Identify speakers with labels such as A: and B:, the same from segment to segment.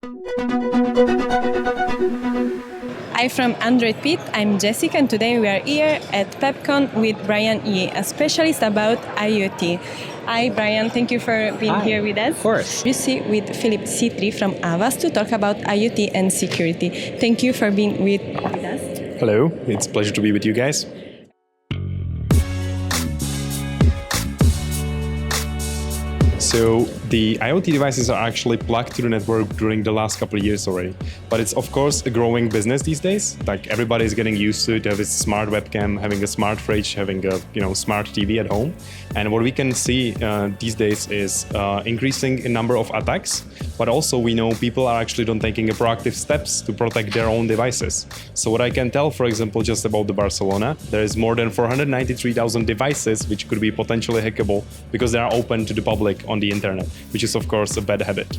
A: Hi from ANDROIDPIT, I'm Jessica, and today we are here at PepCon with Brian Yee, a specialist about IoT. Hi Brian, thank you for being here with us.
B: Of course.
A: You see with Philip C3 from Avast to talk about IoT and security. Thank you for being with us.
C: Hello, it's a pleasure to be with you guys. So the IoT devices are actually plugged to the network during the last couple of years already. But it's of course a growing business these days. Like everybody is getting used to it, have a smart webcam, having a smart fridge, having a smart TV at home. And what we can see these days is increasing in number of attacks. But also we know people are actually not taking proactive steps to protect their own devices. So what I can tell, for example, just about the Barcelona, there is more than 493,000 devices which could be potentially hackable because they are open to the public on the internet, which is of course a bad habit.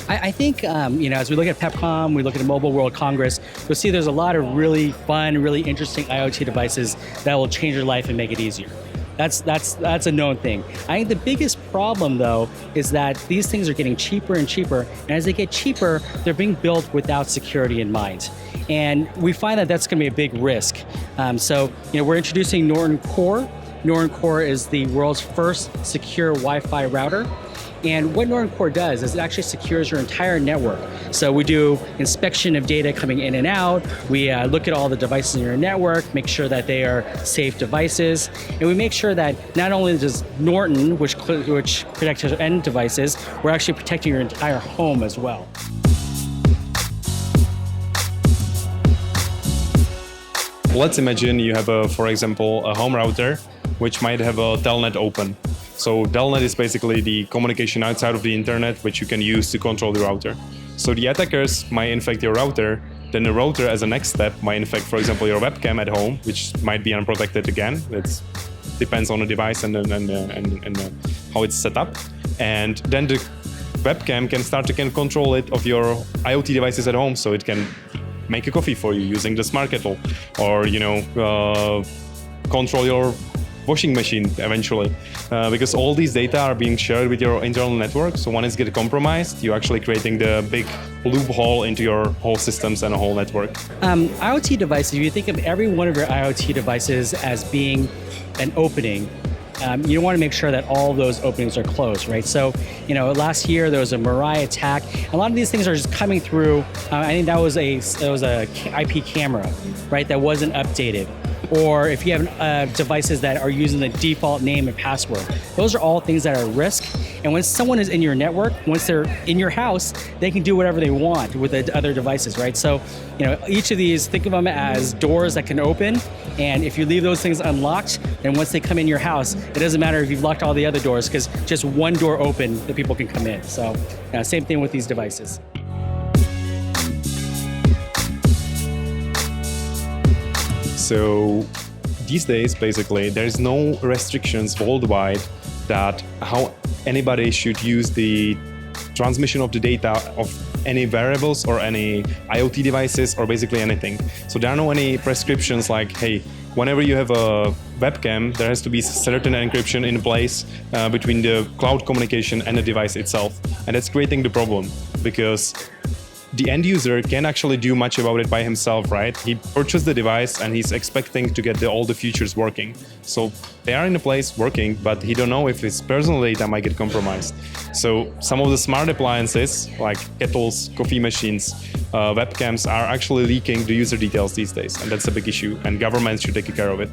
B: I think, as we look at PepCon, we look at the Mobile World Congress, you'll see there's a lot of really fun, really interesting IoT devices that will change your life and make it easier. That's a known thing. I think the biggest problem, though, is that these things are getting cheaper and cheaper, and as they get cheaper, they're being built without security in mind. And we find that that's going to be a big risk. We're introducing Norton Core. Norton Core is the world's first secure Wi-Fi router. And what Norton Core does is it actually secures your entire network. So we do inspection of data coming in and out. We look at all the devices in your network, make sure that they are safe devices. And we make sure that not only does Norton, which protects your end devices, we're actually protecting your entire home as well.
C: Let's imagine you have, for example, a home router which might have a telnet open. So telnet is basically the communication outside of the internet which you can use to control the router. So the attackers might infect your router, then the router as a next step might infect, for example, your webcam at home, which might be unprotected again. It depends on the device and how it's set up. And then the webcam can start to control it of your IoT devices at home, so it can make a coffee for you using the smart kettle, or control your washing machine eventually, because all these data are being shared with your internal network. So when it's get compromised, you're actually creating the big loophole into your whole systems and a whole network.
B: IoT devices, if you think of every one of your IoT devices as being an opening, you want to make sure that all of those openings are closed, right? So, last year there was a Mirai attack. A lot of these things are just coming through. I think that was a IP camera, right? That wasn't updated. Or if you have devices that are using the default name and password, those are all things that are at risk. And when someone is in your network, once they're in your house, they can do whatever they want with the other devices, right? So, each of these, think of them as doors that can open. And if you leave those things unlocked, then once they come in your house, it doesn't matter if you've locked all the other doors, because just one door open, the people can come in. So, same thing with these devices.
C: So these days, basically, there's no restrictions worldwide that how anybody should use the transmission of the data of any variables or any IoT devices or basically anything. So there are no any prescriptions like, hey, whenever you have a webcam, there has to be certain encryption in place between the cloud communication and the device itself. And that's creating the problem, because the end user can't actually do much about it by himself, right? He purchased the device and he's expecting to get all the features working. So they are in a place working, but he don't know if his personal data might get compromised. So some of the smart appliances like kettles, coffee machines, webcams are actually leaking the user details these days, and that's a big issue, and governments should take care of it.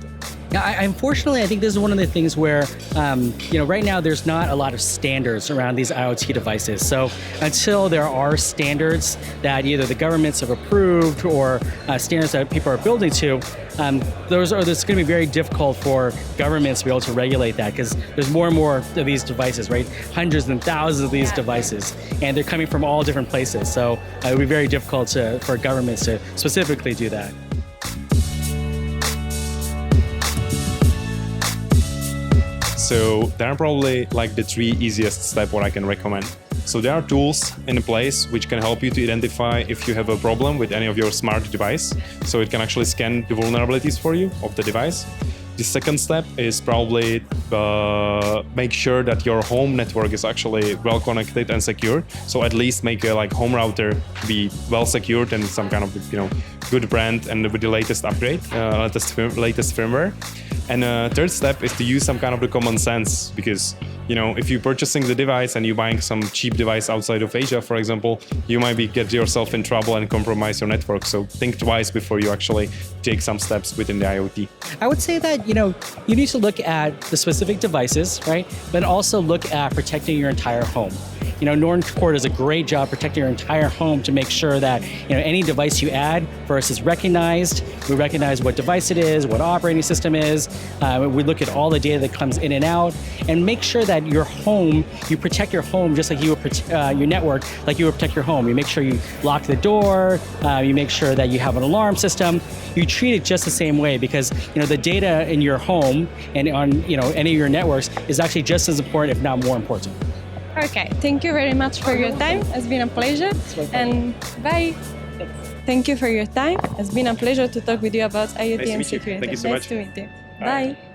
B: Yeah, unfortunately, I think this is one of the things where, right now there's not a lot of standards around these IoT devices. So until there are standards that either the governments have approved or standards that people are building to, it's going to be very difficult for governments to be able to regulate that, because there's more and more of these devices, right? Hundreds and thousands of these devices, and they're coming from all different places. So it would be very difficult for governments to specifically do that.
C: So there are probably like the 3 easiest steps what I can recommend. So there are tools in place which can help you to identify if you have a problem with any of your smart device. So it can actually scan the vulnerabilities for you of the device. The second step is probably make sure that your home network is actually well connected and secure. So at least make a home router be well secured and some kind of good brand and with the latest upgrade, latest firmware. And third step is to use some kind of the common sense, because if you're purchasing the device and you're buying some cheap device outside of Asia, for example, you might get yourself in trouble and compromise your network. So think twice before you actually take some steps within the IoT.
B: I would say that, you need to look at the specific devices, right? But also look at protecting your entire home. Norton Core does a great job protecting your entire home to make sure that any device you add first is recognized. We recognize what device it is, what operating system is. We look at all the data that comes in and out, and make sure that your home, you protect your home just like you would your network, like you would protect your home. You make sure you lock the door. You make sure that you have an alarm system. You treat it just the same way, because the data in your home and on any of your networks is actually just as important, if not more important.
A: Okay, thank you very much for your time. It's been a pleasure. And bye. Thank you for your time. It's been a pleasure to talk with you about IoT and security.
C: Thank you so much.
A: Nice to meet you.
C: Bye.
A: Bye.